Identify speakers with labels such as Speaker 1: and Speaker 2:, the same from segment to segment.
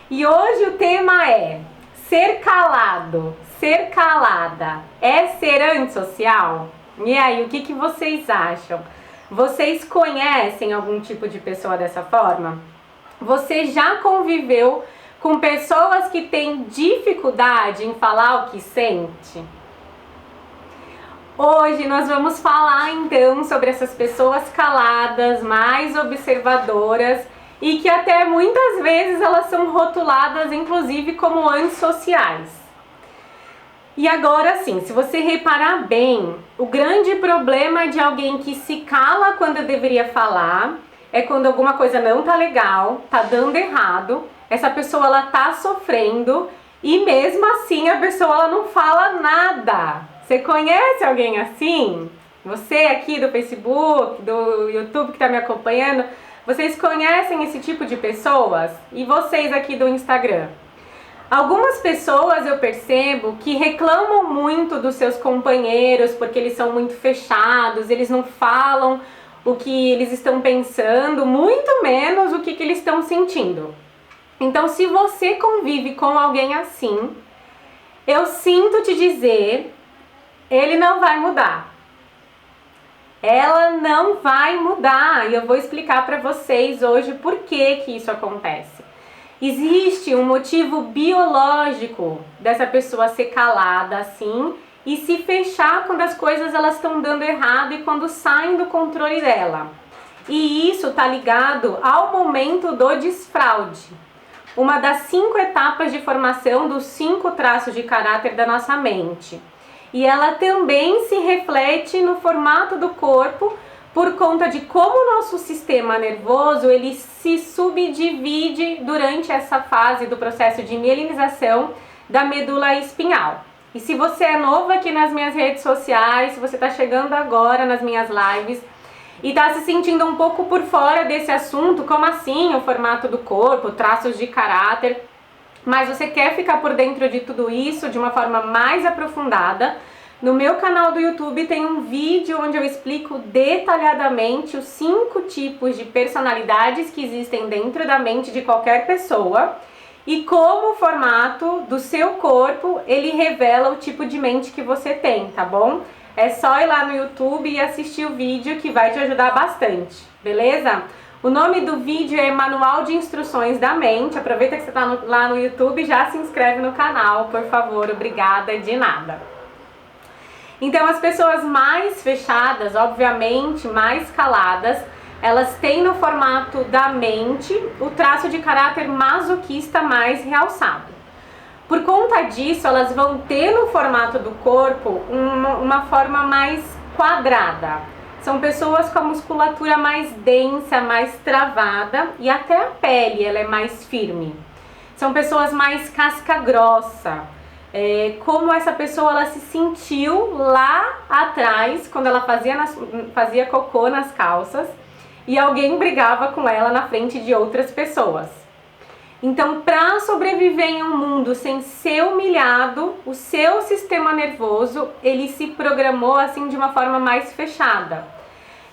Speaker 1: E hoje o tema é ser calado, ser calada é ser antissocial? E aí, o que vocês acham? Vocês conhecem algum tipo de pessoa dessa forma? Você já conviveu com pessoas que têm dificuldade em falar o que sente? Hoje nós vamos falar então sobre essas pessoas caladas, mais observadoras e que até muitas vezes elas são rotuladas inclusive como antissociais. E agora sim, se você reparar bem, o grande problema de alguém que se cala quando deveria falar é quando alguma coisa não tá legal, tá dando errado, essa pessoa ela tá sofrendo e mesmo assim a pessoa ela não fala nada. Você conhece alguém assim? Você aqui do Facebook, do YouTube que está me acompanhando, vocês conhecem esse tipo de pessoas? E vocês aqui do Instagram? Algumas pessoas eu percebo que reclamam muito dos seus companheiros porque eles são muito fechados, eles não falam o que eles estão pensando, muito menos o que eles estão sentindo. Então, se você convive com alguém assim, eu sinto te dizer, ele não vai mudar. Ela não vai mudar. E eu vou explicar para vocês hoje por que isso acontece. Existe um motivo biológico dessa pessoa ser calada assim e se fechar quando as coisas elas estão dando errado e quando saem do controle dela. E isso está ligado ao momento do desfraude. Uma das 5 etapas de formação dos 5 traços de caráter da nossa mente. E ela também se reflete no formato do corpo por conta de como o nosso sistema nervoso ele se subdivide durante essa fase do processo de mielinização da medula espinhal. E se você é novo aqui nas minhas redes sociais, se você está chegando agora nas minhas lives e está se sentindo um pouco por fora desse assunto, como assim o formato do corpo, traços de caráter, mas você quer ficar por dentro de tudo isso de uma forma mais aprofundada, no meu canal do YouTube tem um vídeo onde eu explico detalhadamente os 5 tipos de personalidades que existem dentro da mente de qualquer pessoa e como o formato do seu corpo ele revela o tipo de mente que você tem, tá bom? É só ir lá no YouTube e assistir o vídeo que vai te ajudar bastante, beleza? O nome do vídeo é Manual de Instruções da Mente. Aproveita que você está lá no YouTube e já se inscreve no canal, por favor. Obrigada, de nada. Então, as pessoas mais fechadas, obviamente, mais caladas, elas têm no formato da mente o traço de caráter masoquista mais realçado. Por conta disso, elas vão ter no formato do corpo uma forma mais quadrada. São pessoas com a musculatura mais densa, mais travada e até a pele ela é mais firme. São pessoas mais casca grossa. Como essa pessoa ela se sentiu lá atrás, quando ela fazia cocô nas calças e alguém brigava com ela na frente de outras pessoas. Então, para sobreviver em um mundo sem ser humilhado, o seu sistema nervoso ele se programou assim de uma forma mais fechada.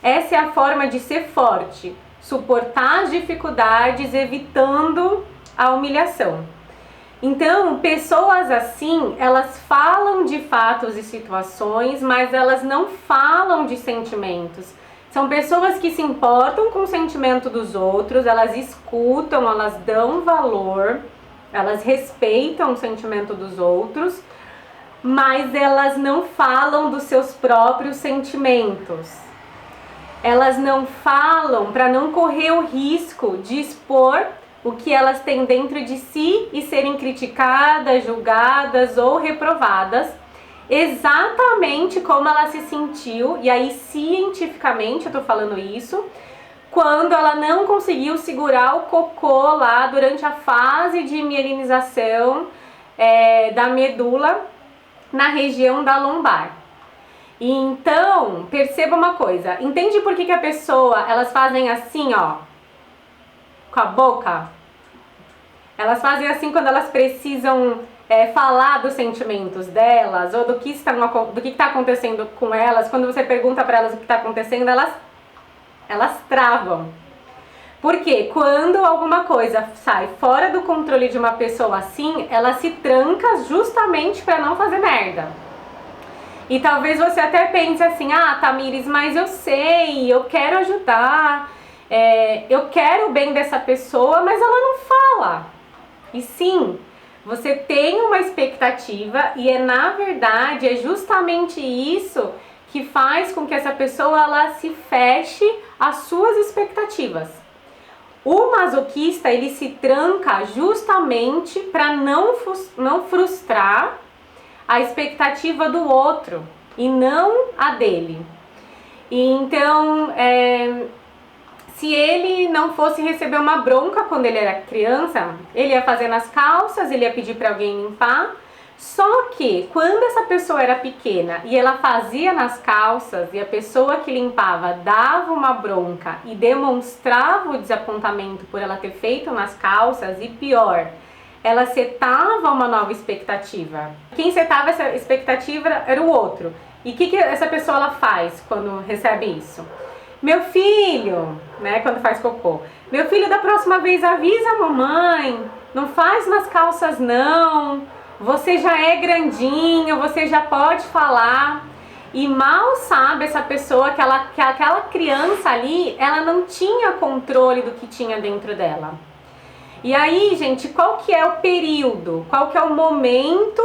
Speaker 1: Essa é a forma de ser forte, suportar as dificuldades, evitando a humilhação. Então, pessoas assim, elas falam de fatos e situações, mas elas não falam de sentimentos. São pessoas que se importam com o sentimento dos outros, elas escutam, elas dão valor, elas respeitam o sentimento dos outros, mas elas não falam dos seus próprios sentimentos. Elas não falam para não correr o risco de expor o que elas têm dentro de si e serem criticadas, julgadas ou reprovadas, exatamente como ela se sentiu, e aí cientificamente eu tô falando isso, quando ela não conseguiu segurar o cocô lá durante a fase de mielinização da medula na região da lombar. E então, perceba uma coisa, entende por que a pessoa, elas fazem assim, ó, com a boca? Elas fazem assim quando elas precisam falar dos sentimentos delas ou do que está acontecendo com elas. Quando você pergunta para elas o que está acontecendo, elas travam. Porque quando alguma coisa sai fora do controle de uma pessoa assim, ela se tranca justamente para não fazer merda. E talvez você até pense assim, ah, Tamires, mas eu sei, eu quero ajudar, eu quero o bem dessa pessoa, mas ela não fala. E sim, você tem uma expectativa e na verdade é justamente isso que faz com que essa pessoa ela se feche às suas expectativas. O masoquista ele se tranca justamente para não frustrar a expectativa do outro e não a dele. E então, se ele não fosse receber uma bronca quando ele era criança, ele ia fazer nas calças, ele ia pedir para alguém limpar. Só que quando essa pessoa era pequena e ela fazia nas calças e a pessoa que limpava dava uma bronca e demonstrava o desapontamento por ela ter feito nas calças e pior, ela setava uma nova expectativa. Quem setava essa expectativa era o outro. E o que essa pessoa ela faz quando recebe isso? Meu filho, né, quando faz cocô, meu filho da próxima vez avisa a mamãe, não faz nas calças não, você já é grandinho, você já pode falar. E mal sabe essa pessoa que aquela criança ali, ela não tinha controle do que tinha dentro dela. E aí, gente, qual que é o período? Qual que é o momento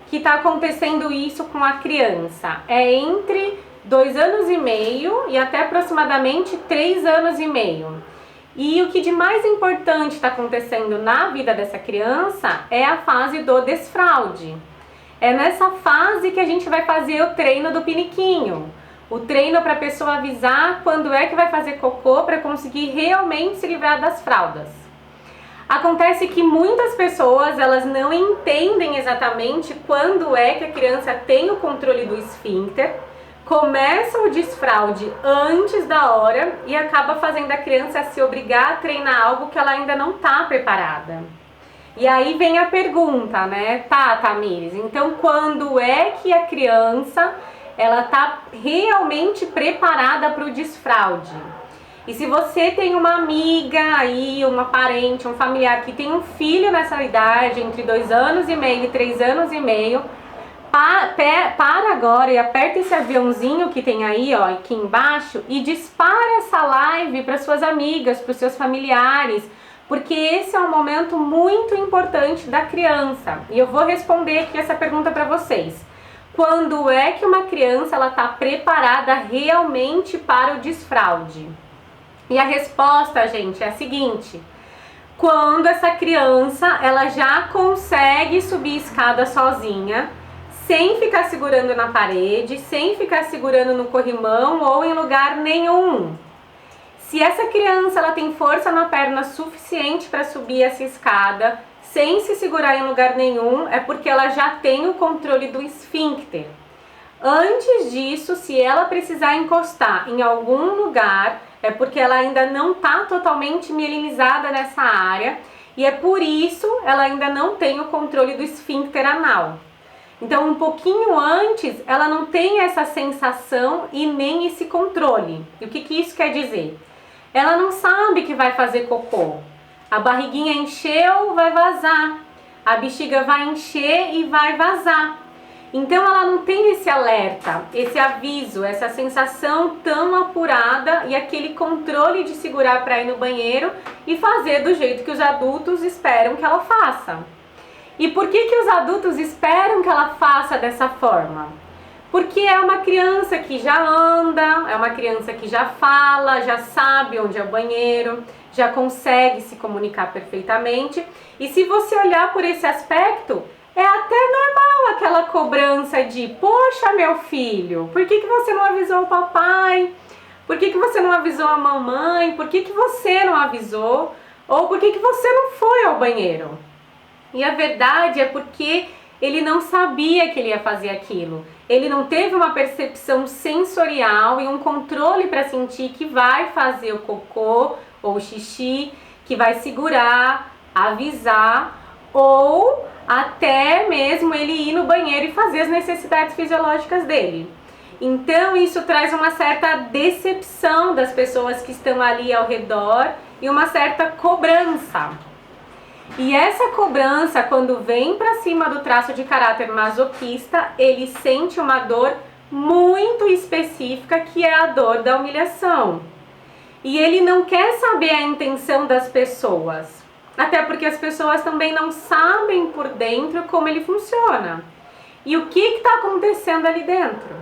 Speaker 1: que está acontecendo isso com a criança? É entre 2 anos e meio e até aproximadamente 3 anos e meio. E o que de mais importante está acontecendo na vida dessa criança é a fase do desfraude. É nessa fase que a gente vai fazer o treino do piniquinho. O treino para a pessoa avisar quando é que vai fazer cocô para conseguir realmente se livrar das fraldas. Acontece que muitas pessoas elas não entendem exatamente quando é que a criança tem o controle do esfíncter, começa o desfraude antes da hora e acaba fazendo a criança se obrigar a treinar algo que ela ainda não está preparada. E aí vem a pergunta, né? Tá, Tamires, então quando é que a criança ela tá realmente preparada para o desfraude? E se você tem uma amiga aí, uma parente, um familiar que tem um filho nessa idade, entre 2 anos e meio e 3 anos e meio, para agora e aperta esse aviãozinho que tem aí, ó, aqui embaixo e dispara essa live para suas amigas, para os seus familiares, porque esse é um momento muito importante da criança. E eu vou responder aqui essa pergunta para vocês. Quando é que uma criança ela está preparada realmente para o desfraude? E a resposta, gente, é a seguinte: quando essa criança ela já consegue subir escada sozinha, sem ficar segurando na parede, sem ficar segurando no corrimão ou em lugar nenhum. Se essa criança ela tem força na perna suficiente para subir essa escada, sem se segurar em lugar nenhum, é porque ela já tem o controle do esfíncter. Antes disso, se ela precisar encostar em algum lugar, é porque ela ainda não está totalmente mielinizada nessa área e é por isso ela ainda não tem o controle do esfíncter anal. Então, um pouquinho antes, ela não tem essa sensação e nem esse controle. E o que isso quer dizer? Ela não sabe que vai fazer cocô. A barriguinha encheu, vai vazar. A bexiga vai encher e vai vazar. Então, ela não tem esse alerta, esse aviso, essa sensação tão apurada e aquele controle de segurar para ir no banheiro e fazer do jeito que os adultos esperam que ela faça. E por que os adultos esperam que ela faça dessa forma? Porque é uma criança que já anda, é uma criança que já fala, já sabe onde é o banheiro, já consegue se comunicar perfeitamente. E se você olhar por esse aspecto, é até normal aquela cobrança de: poxa, meu filho, por que você não avisou o papai? Por que você não avisou a mamãe? Por que você não avisou? Ou por que você não foi ao banheiro? E a verdade é porque ele não sabia que ele ia fazer aquilo. Ele não teve uma percepção sensorial e um controle para sentir que vai fazer o cocô ou o xixi, que vai segurar, avisar, ou até mesmo ele ir no banheiro e fazer as necessidades fisiológicas dele. Então isso traz uma certa decepção das pessoas que estão ali ao redor e uma certa cobrança. E essa cobrança, quando vem para cima do traço de caráter masoquista, ele sente uma dor muito específica, que é a dor da humilhação. E ele não quer saber a intenção das pessoas, até porque as pessoas também não sabem por dentro como ele funciona. E o que está acontecendo ali dentro?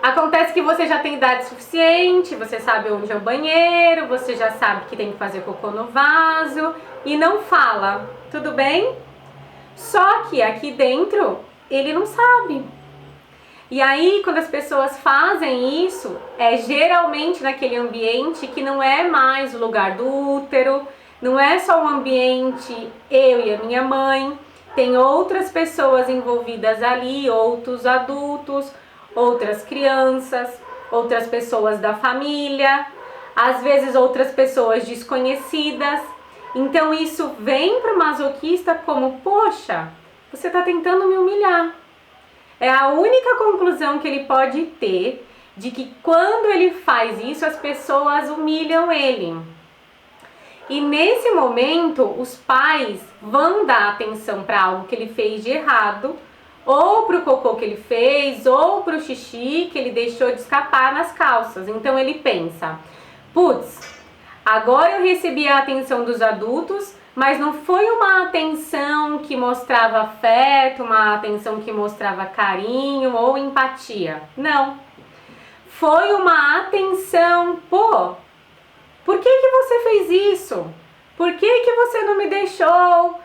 Speaker 1: Acontece que você já tem idade suficiente, você sabe onde é o banheiro, você já sabe que tem que fazer cocô no vaso e não fala, tudo bem? Só que aqui dentro ele não sabe. E aí, quando as pessoas fazem isso, é geralmente naquele ambiente que não é mais o lugar do útero, não é só um ambiente eu e a minha mãe, tem outras pessoas envolvidas ali, outros adultos, outras crianças, outras pessoas da família, às vezes outras pessoas desconhecidas. Então isso vem para o masoquista como, poxa, você está tentando me humilhar. É a única conclusão que ele pode ter de que quando ele faz isso, as pessoas humilham ele. E nesse momento, os pais vão dar atenção para algo que ele fez de errado, ou para o cocô que ele fez, ou para o xixi que ele deixou de escapar nas calças. Então ele pensa, putz, agora eu recebi a atenção dos adultos, mas não foi uma atenção que mostrava afeto, uma atenção que mostrava carinho ou empatia. Não. Foi uma atenção, pô, por que você fez isso? Por que você não me deixou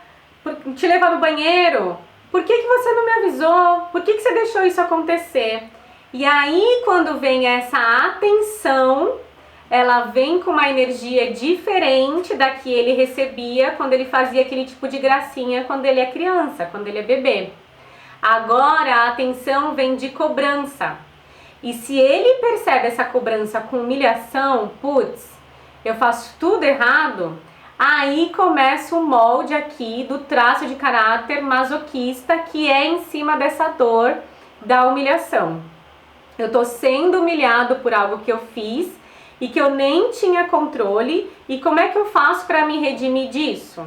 Speaker 1: te levar no banheiro? Por que você não me avisou? Por que você deixou isso acontecer? E aí, quando vem essa atenção, ela vem com uma energia diferente da que ele recebia quando ele fazia aquele tipo de gracinha quando ele é criança, quando ele é bebê. Agora a atenção vem de cobrança. E se ele percebe essa cobrança com humilhação, putz, eu faço tudo errado, aí começa o molde aqui do traço de caráter masoquista, que é em cima dessa dor da humilhação. Eu tô sendo humilhado por algo que eu fiz e que eu nem tinha controle, e como é que eu faço para me redimir disso?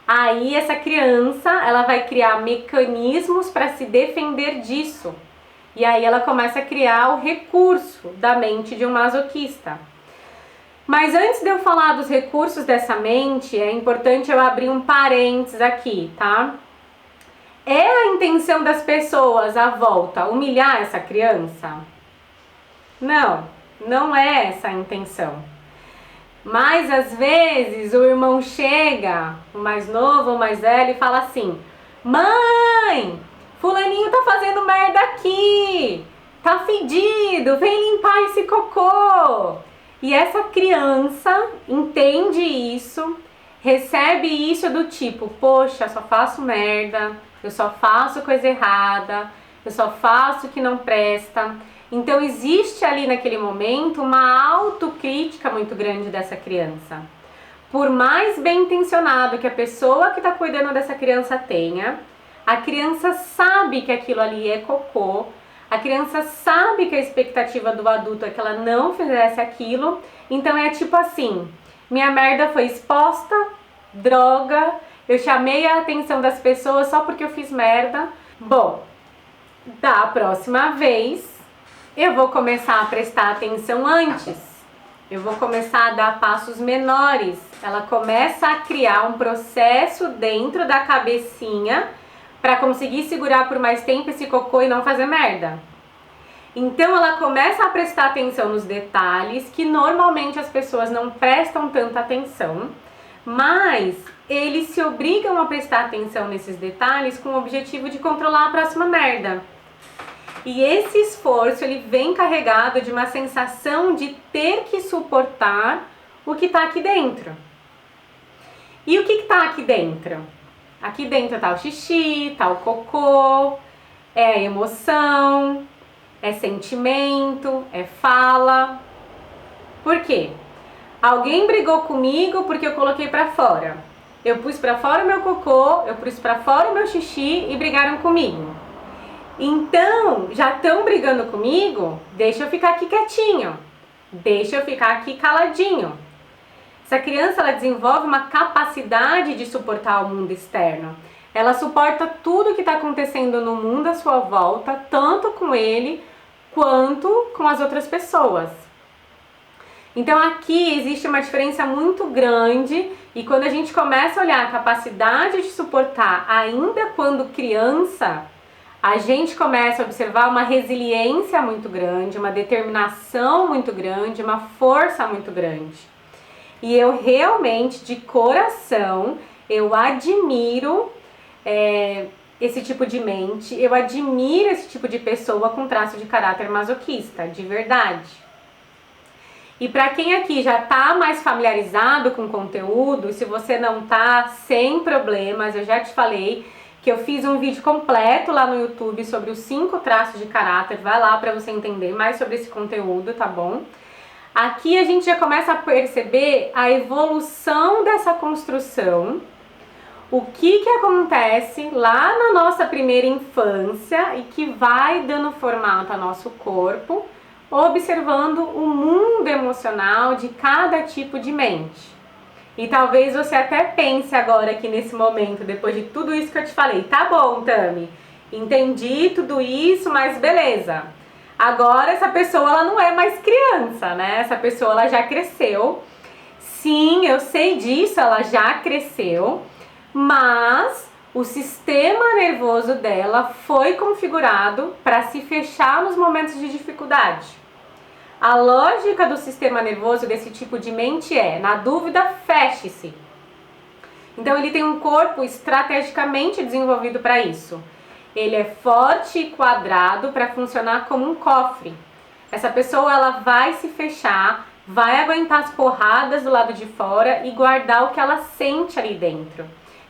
Speaker 1: Aí essa criança, ela vai criar mecanismos para se defender disso. E aí ela começa a criar o recurso da mente de um masoquista. Mas antes de eu falar dos recursos dessa mente, é importante eu abrir um parênteses aqui, tá? É a intenção das pessoas à volta humilhar essa criança? Não, não é essa a intenção. Mas às vezes o irmão chega, o mais novo ou mais velho, e fala assim: mãe, fulaninho tá fazendo merda aqui, tá fedido, vem limpar esse cocô. E essa criança entende isso, recebe isso do tipo, poxa, eu só faço merda, eu só faço coisa errada, eu só faço o que não presta. Então existe ali naquele momento uma autocrítica muito grande dessa criança. Por mais bem intencionado que a pessoa que está cuidando dessa criança tenha, a criança sabe que aquilo ali é cocô, a criança sabe que a expectativa do adulto é que ela não fizesse aquilo, então é tipo assim, minha merda foi exposta, droga, eu chamei a atenção das pessoas só porque eu fiz merda. Bom, da próxima vez eu vou começar a prestar atenção antes, eu vou começar a dar passos menores. Ela começa a criar um processo dentro da cabecinha para conseguir segurar por mais tempo esse cocô e não fazer merda. Então ela começa a prestar atenção nos detalhes que normalmente as pessoas não prestam tanta atenção, mas eles se obrigam a prestar atenção nesses detalhes com o objetivo de controlar a próxima merda. E esse esforço ele vem carregado de uma sensação de ter que suportar o que está aqui dentro. E o que está aqui dentro? Aqui dentro tá o xixi, tá o cocô, é a emoção, é sentimento, é fala. Por quê? Alguém brigou comigo porque eu coloquei pra fora. Eu pus pra fora o meu cocô, eu pus pra fora o meu xixi e brigaram comigo. Então, já estão brigando comigo? Deixa eu ficar aqui quietinho. Deixa eu ficar aqui caladinho. Essa criança, ela desenvolve uma capacidade de suportar o mundo externo. Ela suporta tudo que está acontecendo no mundo à sua volta, tanto com ele quanto com as outras pessoas. Então aqui existe uma diferença muito grande, e quando a gente começa a olhar a capacidade de suportar ainda quando criança, a gente começa a observar uma resiliência muito grande, uma determinação muito grande, uma força muito grande. E eu realmente, de coração, eu admiro esse tipo de mente, eu admiro esse tipo de pessoa com traço de caráter masoquista, de verdade. E para quem aqui já está mais familiarizado com o conteúdo, se você não está, sem problemas, eu já te falei que eu fiz um vídeo completo lá no YouTube sobre os 5 traços de caráter, vai lá para você entender mais sobre esse conteúdo, tá bom? Aqui a gente já começa a perceber a evolução dessa construção, o que acontece lá na nossa primeira infância e que vai dando formato ao nosso corpo, observando o mundo emocional de cada tipo de mente. E talvez você até pense agora aqui nesse momento, depois de tudo isso que eu te falei, tá bom, Tami, entendi tudo isso, mas beleza. Agora essa pessoa, ela não é mais criança, né? Essa pessoa, ela já cresceu. Sim, eu sei disso, ela já cresceu, mas o sistema nervoso dela foi configurado para se fechar nos momentos de dificuldade. A lógica do sistema nervoso desse tipo de mente é, na dúvida, feche-se. Então ele tem um corpo estrategicamente desenvolvido para isso. Ele é forte e quadrado para funcionar como um cofre. Essa pessoa, ela vai se fechar, vai aguentar as porradas do lado de fora e guardar o que ela sente ali dentro.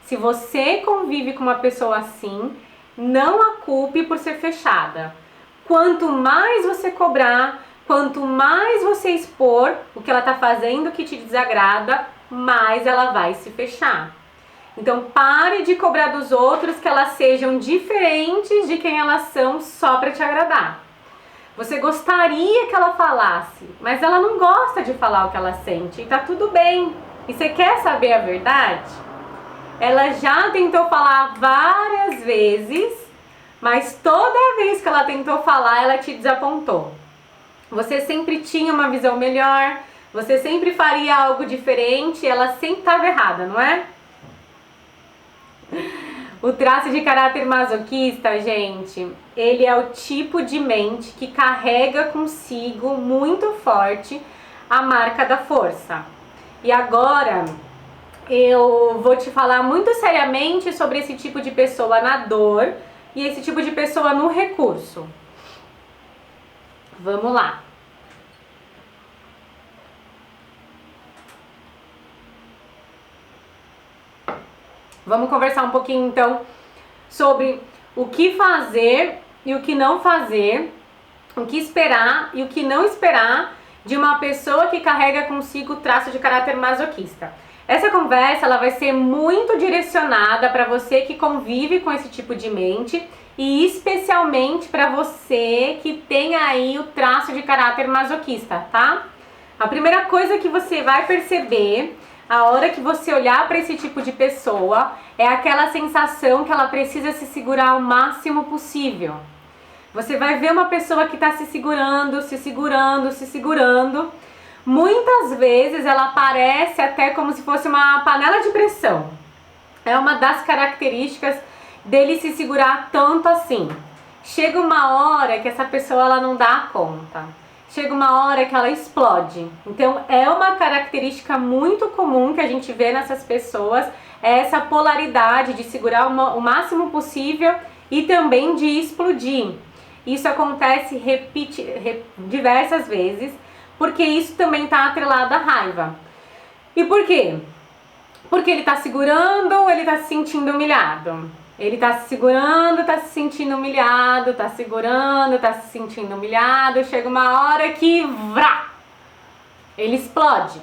Speaker 1: Se você convive com uma pessoa assim, não a culpe por ser fechada. Quanto mais você cobrar, quanto mais você expor o que ela está fazendo que te desagrada, mais ela vai se fechar. Então pare de cobrar dos outros que elas sejam diferentes de quem elas são só para te agradar. Você gostaria que ela falasse, mas ela não gosta de falar o que ela sente e tá tudo bem. E você quer saber a verdade? Ela já tentou falar várias vezes, mas toda vez que ela tentou falar, ela te desapontou. Você sempre tinha uma visão melhor, você sempre faria algo diferente, ela sempre estava errada, não é? O traço de caráter masoquista, gente, ele é o tipo de mente que carrega consigo muito forte a marca da força. E agora eu vou te falar muito seriamente sobre esse tipo de pessoa na dor e esse tipo de pessoa no recurso. Vamos lá. Vamos conversar um pouquinho então sobre o que fazer e o que não fazer, o que esperar e o que não esperar de uma pessoa que carrega consigo o traço de caráter masoquista. Essa conversa, ela vai ser muito direcionada para você que convive com esse tipo de mente e especialmente para você que tem aí o traço de caráter masoquista, tá? A primeira coisa que você vai perceber a hora que você olhar para esse tipo de pessoa é aquela sensação que ela precisa se segurar o máximo possível. Você vai ver uma pessoa que está se segurando, se segurando, se segurando. Muitas vezes ela parece até como se fosse uma panela de pressão. É uma das características dele se segurar tanto assim. Chega uma hora que essa pessoa ela não dá conta. Chega uma hora que ela explode. Então é uma característica muito comum que a gente vê nessas pessoas, é essa polaridade de segurar o máximo possível e também de explodir. Isso acontece diversas vezes, porque isso também está atrelado à raiva. E por quê? Porque ele está segurando, ele está se sentindo humilhado. Ele tá se segurando, tá se sentindo humilhado, tá segurando, tá se sentindo humilhado. Chega uma hora que vrá, ele explode.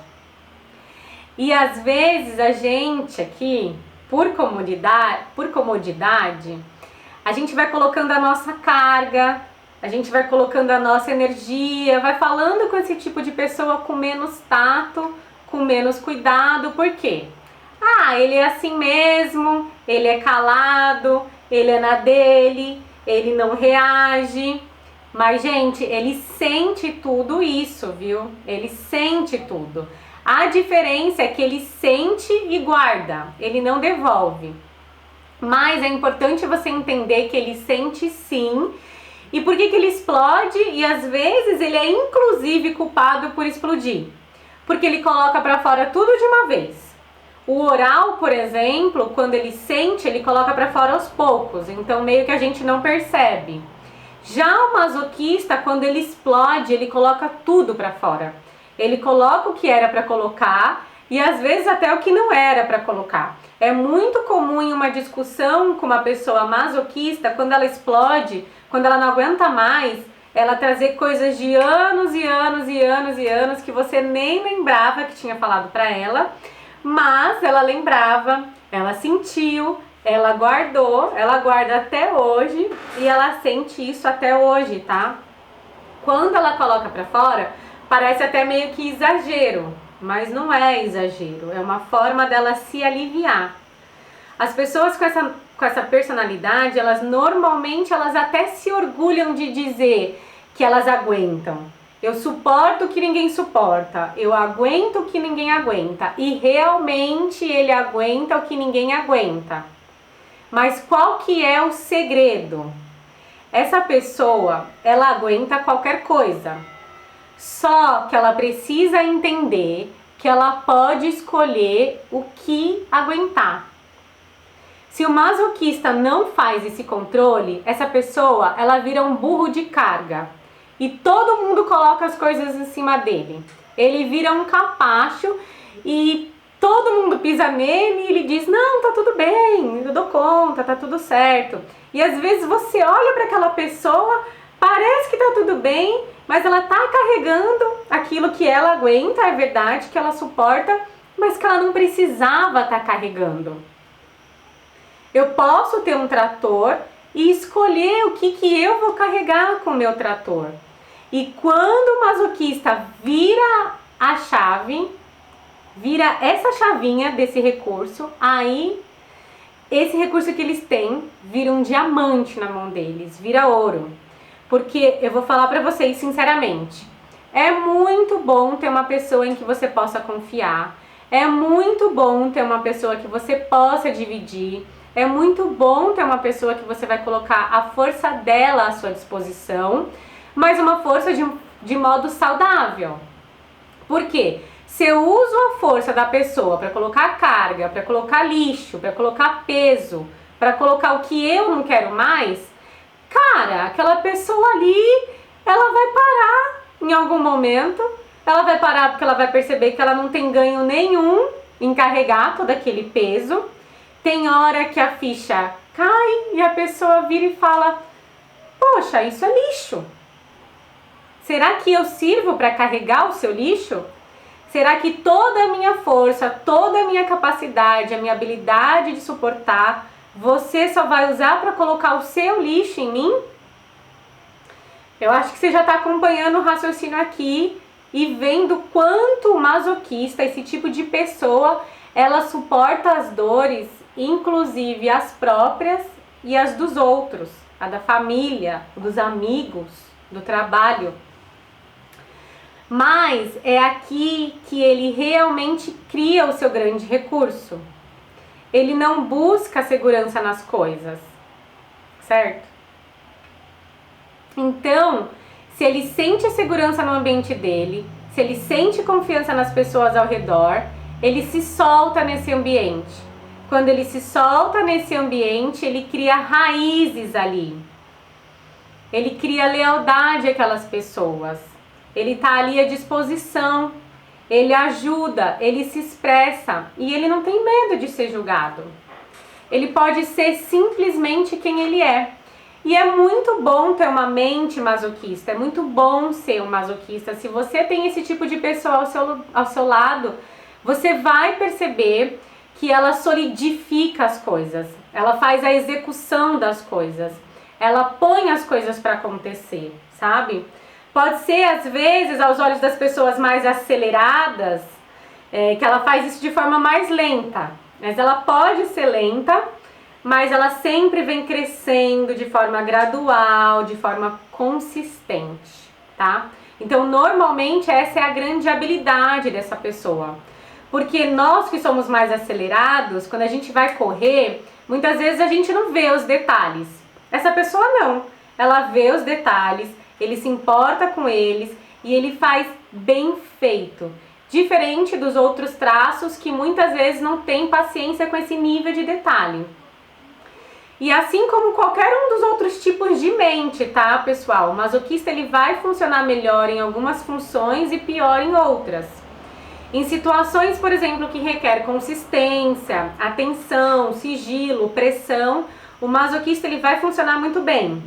Speaker 1: E às vezes a gente aqui, por comodidade, a gente vai colocando a nossa carga, a gente vai colocando a nossa energia, vai falando com esse tipo de pessoa com menos tato, com menos cuidado. Por quê? Ah, ele é assim mesmo, ele é calado, ele é na dele, ele não reage. Mas, gente, ele sente tudo isso, viu? Ele sente tudo. A diferença é que ele sente e guarda, ele não devolve. Mas é importante você entender que ele sente sim. E por que ele explode? E às vezes ele é inclusive culpado por explodir. Porque ele coloca pra fora tudo de uma vez. O oral, por exemplo, quando ele sente, ele coloca pra fora aos poucos. Então meio que a gente não percebe. Já o masoquista, quando ele explode, ele coloca tudo pra fora. Ele coloca o que era pra colocar e às vezes até o que não era pra colocar. É muito comum em uma discussão com uma pessoa masoquista, quando ela explode, quando ela não aguenta mais, ela trazer coisas de anos e anos e anos e anos que você nem lembrava que tinha falado pra ela, mas ela lembrava, ela sentiu, ela guardou, ela guarda até hoje e ela sente isso até hoje, tá? Quando ela coloca pra fora, parece até meio que exagero, mas não é exagero, é uma forma dela se aliviar. As pessoas com essa personalidade, elas normalmente elas até se orgulham de dizer que elas aguentam. Eu suporto o que ninguém suporta, eu aguento o que ninguém aguenta. E realmente ele aguenta o que ninguém aguenta. Mas qual que é o segredo? Essa pessoa, ela aguenta qualquer coisa. Só que ela precisa entender que ela pode escolher o que aguentar. Se o masoquista não faz esse controle, essa pessoa, ela vira um burro de carga. E todo mundo coloca as coisas em cima dele. Ele vira um capacho e todo mundo pisa nele e ele diz, não, tá tudo bem, eu dou conta, tá tudo certo. E às vezes você olha para aquela pessoa, parece que tá tudo bem, mas ela tá carregando aquilo que ela aguenta, é verdade, que ela suporta, mas que ela não precisava estar carregando. Eu posso ter um trator e escolher o que eu vou carregar com o meu trator. E quando o masoquista vira a chave, vira essa chavinha desse recurso, aí esse recurso que eles têm vira um diamante na mão deles, vira ouro. Porque eu vou falar pra vocês sinceramente, é muito bom ter uma pessoa em que você possa confiar, é muito bom ter uma pessoa que você possa dividir, é muito bom ter uma pessoa que você vai colocar a força dela à sua disposição, mas uma força de modo saudável. Por quê? Se eu uso a força da pessoa para colocar carga, para colocar lixo, para colocar peso, para colocar o que eu não quero mais, cara, aquela pessoa ali, ela vai parar em algum momento, ela vai parar porque ela vai perceber que ela não tem ganho nenhum em carregar todo aquele peso. Tem hora que a ficha cai e a pessoa vira e fala, poxa, isso é lixo. Será que eu sirvo para carregar o seu lixo? Será que toda a minha força, toda a minha capacidade, a minha habilidade de suportar, você só vai usar para colocar o seu lixo em mim? Eu acho que você já está acompanhando o raciocínio aqui e vendo quanto masoquista, esse tipo de pessoa, ela suporta as dores, inclusive as próprias e as dos outros, a da família, dos amigos, do trabalho. Mas é aqui que ele realmente cria o seu grande recurso. Ele não busca segurança nas coisas, certo? Então, se ele sente segurança no ambiente dele, se ele sente confiança nas pessoas ao redor, ele se solta nesse ambiente. Quando ele se solta nesse ambiente, ele cria raízes ali. Ele cria lealdade àquelas pessoas. Ele está ali à disposição, ele ajuda, ele se expressa e ele não tem medo de ser julgado. Ele pode ser simplesmente quem ele é. E é muito bom ter uma mente masoquista, é muito bom ser um masoquista. Se você tem esse tipo de pessoa ao seu lado, você vai perceber que ela solidifica as coisas, ela faz a execução das coisas, ela põe as coisas para acontecer, sabe? Pode ser, às vezes, aos olhos das pessoas mais aceleradas, que ela faz isso de forma mais lenta. Mas ela pode ser lenta, mas ela sempre vem crescendo de forma gradual, de forma consistente, tá? Então, normalmente, essa é a grande habilidade dessa pessoa. Porque nós que somos mais acelerados, quando a gente vai correr, muitas vezes a gente não vê os detalhes. Essa pessoa não. Ela vê os detalhes, ele se importa com eles e ele faz bem feito. Diferente dos outros traços que muitas vezes não tem paciência com esse nível de detalhe. E assim como qualquer um dos outros tipos de mente, tá, pessoal? O masoquista ele vai funcionar melhor em algumas funções e pior em outras. Em situações, por exemplo, que requer consistência, atenção, sigilo, pressão, o masoquista ele vai funcionar muito bem.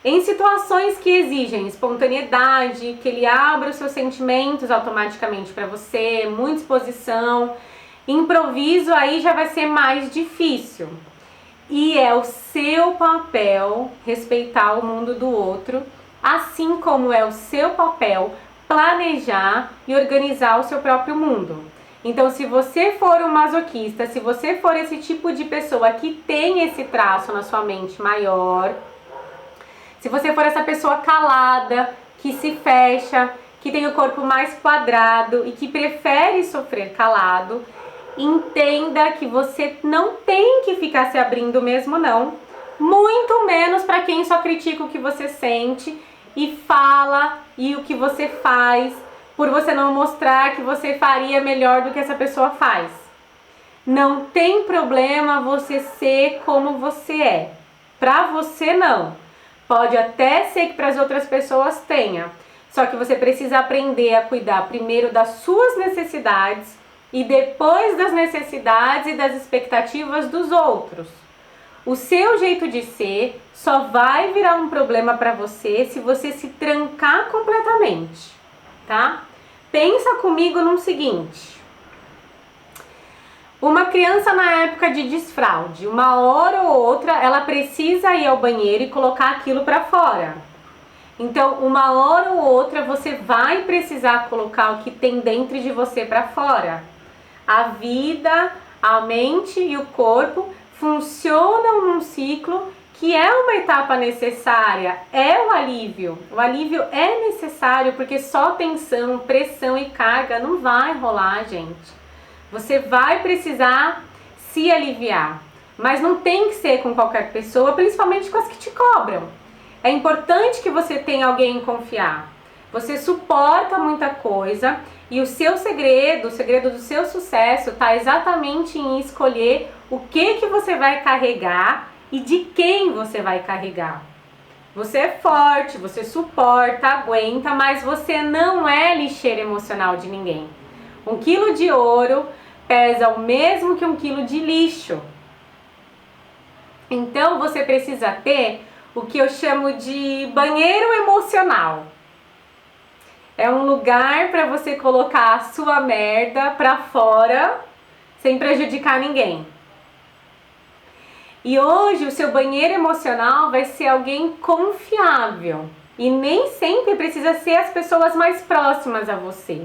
Speaker 1: Em situações que exigem espontaneidade, que ele abra os seus sentimentos automaticamente para você, muita exposição, improviso, aí já vai ser mais difícil. E é o seu papel respeitar o mundo do outro, assim como é o seu papel planejar e organizar o seu próprio mundo. Então, se você for um masoquista, se você for esse tipo de pessoa que tem esse traço na sua mente maior, se você for essa pessoa calada, que se fecha, que tem o corpo mais quadrado e que prefere sofrer calado, entenda que você não tem que ficar se abrindo mesmo não, muito menos para quem só critica o que você sente e fala e o que você faz, por você não mostrar que você faria melhor do que essa pessoa faz. Não tem problema você ser como você é. Para você não. Pode até ser que para as outras pessoas tenha. Só que você precisa aprender a cuidar primeiro das suas necessidades e depois das necessidades e das expectativas dos outros. O seu jeito de ser só vai virar um problema para você se você se trancar completamente, tá? Pensa comigo no seguinte. Uma criança na época de desfraude, uma hora ou outra, ela precisa ir ao banheiro e colocar aquilo para fora. Então, uma hora ou outra, você vai precisar colocar o que tem dentro de você para fora. A vida, a mente e o corpo funcionam num ciclo que é uma etapa necessária, é o alívio. O alívio é necessário porque só tensão, pressão e carga não vai rolar, gente. Você vai precisar se aliviar, mas não tem que ser com qualquer pessoa, principalmente com as que te cobram. É importante que você tenha alguém em confiar. Você suporta muita coisa e o seu segredo, o segredo do seu sucesso está exatamente em escolher o que você vai carregar e de quem você vai carregar. Você é forte, você suporta, aguenta, mas você não é lixeira emocional de ninguém. 1 quilo de ouro pesa o mesmo que 1 quilo de lixo. Então você precisa ter o que eu chamo de banheiro emocional. É um lugar para você colocar a sua merda para fora sem prejudicar ninguém. E hoje o seu banheiro emocional vai ser alguém confiável. E nem sempre precisa ser as pessoas mais próximas a você.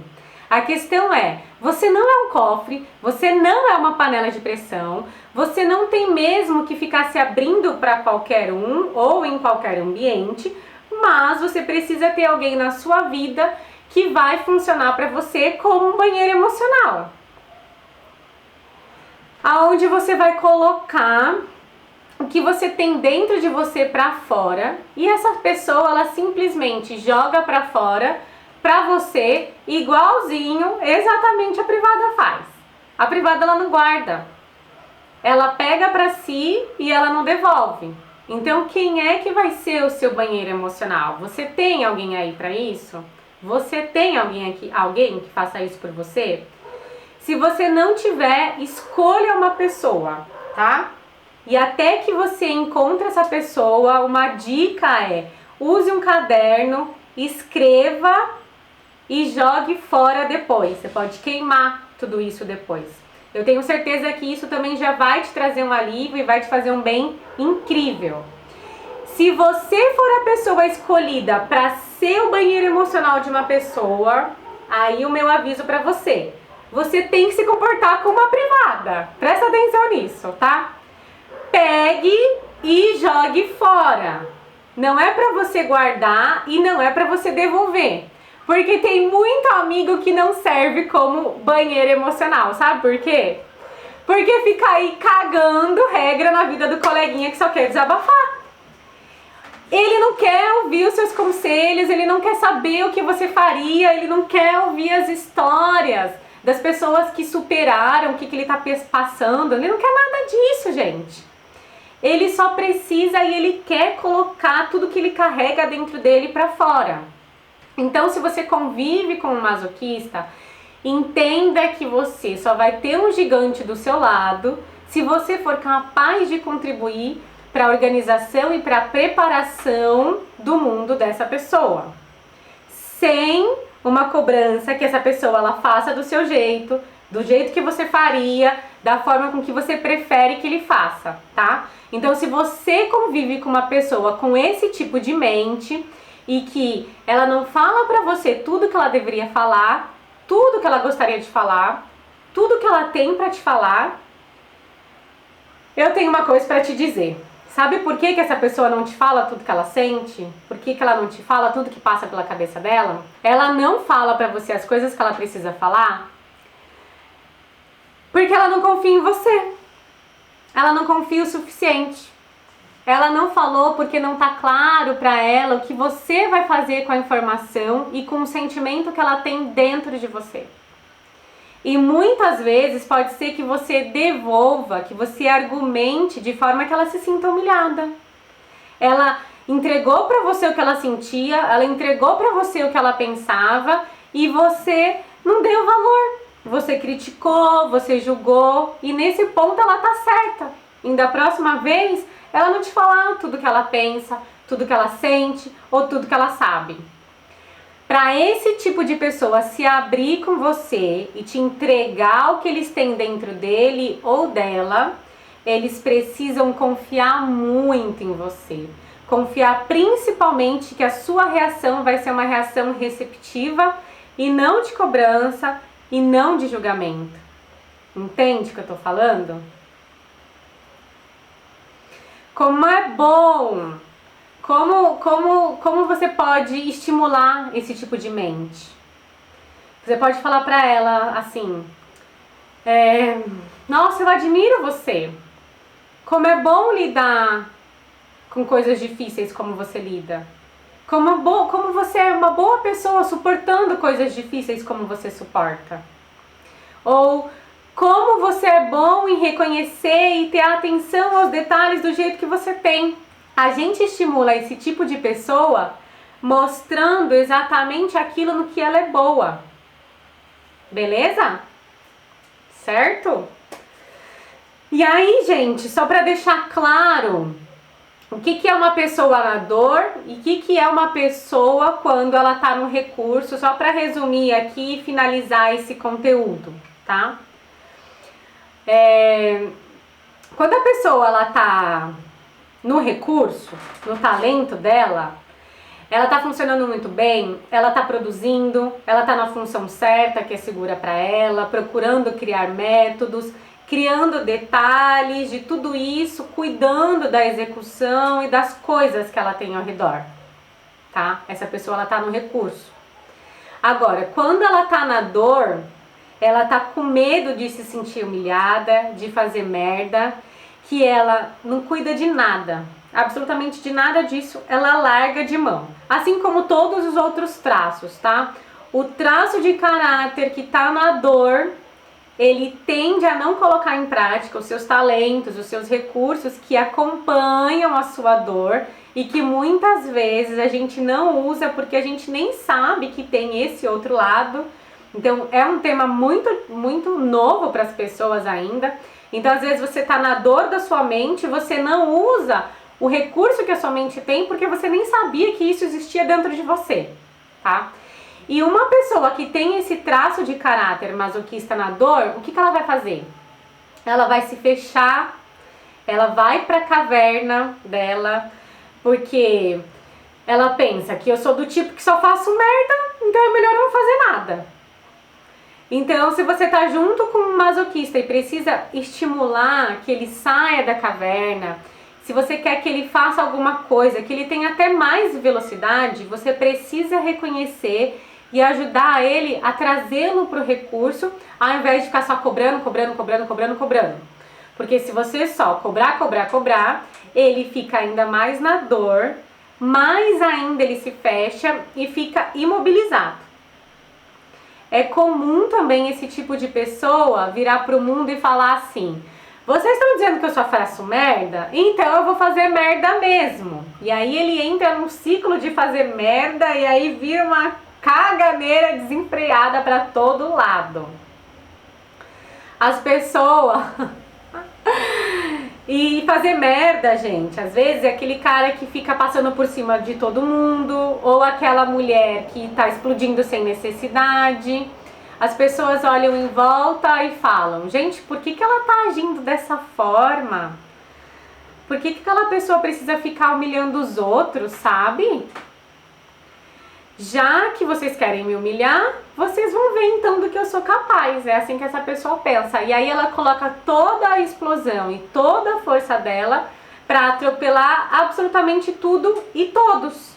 Speaker 1: A questão é, você não é um cofre, você não é uma panela de pressão, você não tem mesmo que ficar se abrindo para qualquer um ou em qualquer ambiente, mas você precisa ter alguém na sua vida que vai funcionar para você como um banheiro emocional. Aonde você vai colocar o que você tem dentro de você para fora e essa pessoa ela simplesmente joga para fora para você igualzinho exatamente a privada faz. A privada ela não guarda. Ela pega para si e ela não devolve. Então quem é que vai ser o seu banheiro emocional? Você tem alguém aí para isso? Você tem alguém que faça isso por você? Se você não tiver, escolha uma pessoa, tá? E até que você encontre essa pessoa, uma dica é: use um caderno, escreva e jogue fora depois. Você pode queimar tudo isso depois. Eu tenho certeza que isso também já vai te trazer um alívio e vai te fazer um bem incrível. Se você for a pessoa escolhida para ser o banheiro emocional de uma pessoa, aí o meu aviso para você: você tem que se comportar como uma privada. Presta atenção nisso, tá? Pegue e jogue fora. Não é pra você guardar e não é pra você devolver. Porque tem muito amigo que não serve como banheiro emocional, sabe por quê? Porque fica aí cagando regra na vida do coleguinha que só quer desabafar. Ele não quer ouvir os seus conselhos, ele não quer saber o que você faria, ele não quer ouvir as histórias das pessoas que superaram, o que ele tá passando, ele não quer nada disso, gente. Ele só precisa e ele quer colocar tudo que ele carrega dentro dele pra fora. Então, se você convive com um masoquista, entenda que você só vai ter um gigante do seu lado se você for capaz de contribuir para a organização e para a preparação do mundo dessa pessoa. Sem uma cobrança que essa pessoa ela faça do seu jeito, do jeito que você faria, da forma com que você prefere que ele faça, tá? Então, se você convive com uma pessoa com esse tipo de mente e que ela não fala pra você tudo que ela deveria falar, tudo que ela gostaria de falar, tudo que ela tem pra te falar, eu tenho uma coisa pra te dizer. Sabe por que essa pessoa não te fala tudo que ela sente? Por que ela não te fala tudo que passa pela cabeça dela? Ela não fala pra você as coisas que ela precisa falar porque ela não confia em você. Ela não confia o suficiente. Ela não falou porque não tá claro pra ela o que você vai fazer com a informação e com o sentimento que ela tem dentro de você. E muitas vezes pode ser que você devolva, que você argumente de forma que ela se sinta humilhada. Ela entregou pra você o que ela sentia, ela entregou pra você o que ela pensava e você não deu valor. Você criticou, você julgou e nesse ponto ela tá certa. E da próxima vez ela não te falar tudo que ela pensa, tudo que ela sente ou tudo que ela sabe. Para esse tipo de pessoa se abrir com você e te entregar o que eles têm dentro dele ou dela, eles precisam confiar muito em você. Confiar principalmente que a sua reação vai ser uma reação receptiva e não de cobrança e não de julgamento. Entende o que eu tô falando? Como é bom! Como você pode estimular esse tipo de mente? Você pode falar pra ela assim, nossa, eu admiro você. Como é bom lidar com coisas difíceis como você lida. Como você é uma boa pessoa suportando coisas difíceis como você suporta. Ou como você é bom em reconhecer e ter atenção aos detalhes do jeito que você tem. A gente estimula esse tipo de pessoa mostrando exatamente aquilo no que ela é boa. Beleza? Certo? E aí, gente, só para deixar claro o que é uma pessoa na dor e o que é uma pessoa quando ela tá no recurso, só para resumir aqui e finalizar esse conteúdo, tá? Quando a pessoa ela tá no recurso, no talento dela, ela tá funcionando muito bem, ela tá produzindo, ela tá na função certa, que é segura para ela, procurando criar métodos, criando detalhes de tudo isso, cuidando da execução e das coisas que ela tem ao redor, tá? Essa pessoa, ela tá no recurso. Agora, quando ela tá na dor, ela tá com medo de se sentir humilhada, de fazer merda, que ela não cuida de nada, absolutamente de nada disso, ela larga de mão. Assim como todos os outros traços, tá? O traço de caráter que tá na dor, ele tende a não colocar em prática os seus talentos, os seus recursos que acompanham a sua dor e que muitas vezes a gente não usa porque a gente nem sabe que tem esse outro lado. Então é um tema muito novo para as pessoas ainda. Então às vezes você está na dor da sua mente, você não usa o recurso que a sua mente tem porque você nem sabia que isso existia dentro de você, tá? E uma pessoa que tem esse traço de caráter masoquista na dor, o que ela vai fazer? Ela vai se fechar, ela vai pra caverna dela, porque ela pensa que eu sou do tipo que só faço merda, então é melhor eu não fazer nada. Então, se você tá junto com um masoquista e precisa estimular que ele saia da caverna, se você quer que ele faça alguma coisa, que ele tenha até mais velocidade, você precisa reconhecer e ajudar ele a trazê-lo para o recurso, ao invés de ficar só cobrando. Porque se você só cobrar, ele fica ainda mais na dor, mais ainda ele se fecha e fica imobilizado. É comum também esse tipo de pessoa virar pro mundo e falar assim: vocês estão dizendo que eu só faço merda? Então eu vou fazer merda mesmo. E aí ele entra num ciclo de fazer merda e aí vira uma caganeira desenfreada para todo lado. As pessoas... E fazer merda, gente, às vezes é aquele cara que fica passando por cima de todo mundo, ou aquela mulher que tá explodindo sem necessidade. As pessoas olham em volta e falam: gente, por que ela tá agindo dessa forma? Por que aquela pessoa precisa ficar humilhando os outros, sabe? Já que vocês querem me humilhar, vocês vão ver então do que eu sou capaz. É assim que essa pessoa pensa. E aí ela coloca toda a explosão e toda a força dela para atropelar absolutamente tudo e todos.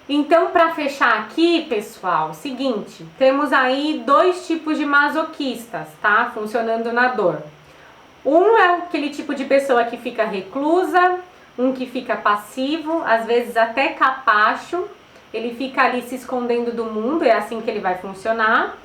Speaker 1: Então, para fechar aqui, pessoal, seguinte, temos aí dois tipos de masoquistas, tá? Funcionando na dor. Um é aquele tipo de pessoa que fica reclusa, um que fica passivo, às vezes até capacho. Ele fica ali se escondendo do mundo, é assim que ele vai funcionar.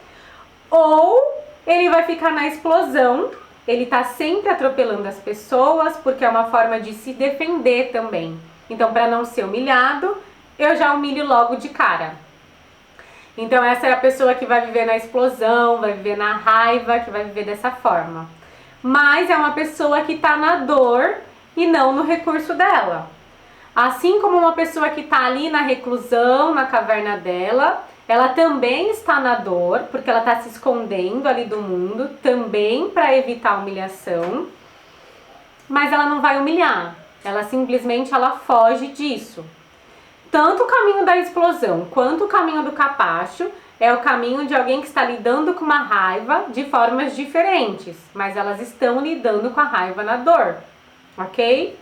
Speaker 1: Ou ele vai ficar na explosão, ele tá sempre atropelando as pessoas, porque é uma forma de se defender também. Então, para não ser humilhado, eu já humilho logo de cara. Então, essa é a pessoa que vai viver na explosão, vai viver na raiva, que vai viver dessa forma. Mas é uma pessoa que tá na dor e não no recurso dela. Assim como uma pessoa que está ali na reclusão, na caverna dela, ela também está na dor, porque ela está se escondendo ali do mundo, também para evitar a humilhação, mas ela não vai humilhar, ela simplesmente foge disso. Tanto o caminho da explosão quanto o caminho do capacho é o caminho de alguém que está lidando com uma raiva de formas diferentes, mas elas estão lidando com a raiva na dor, ok?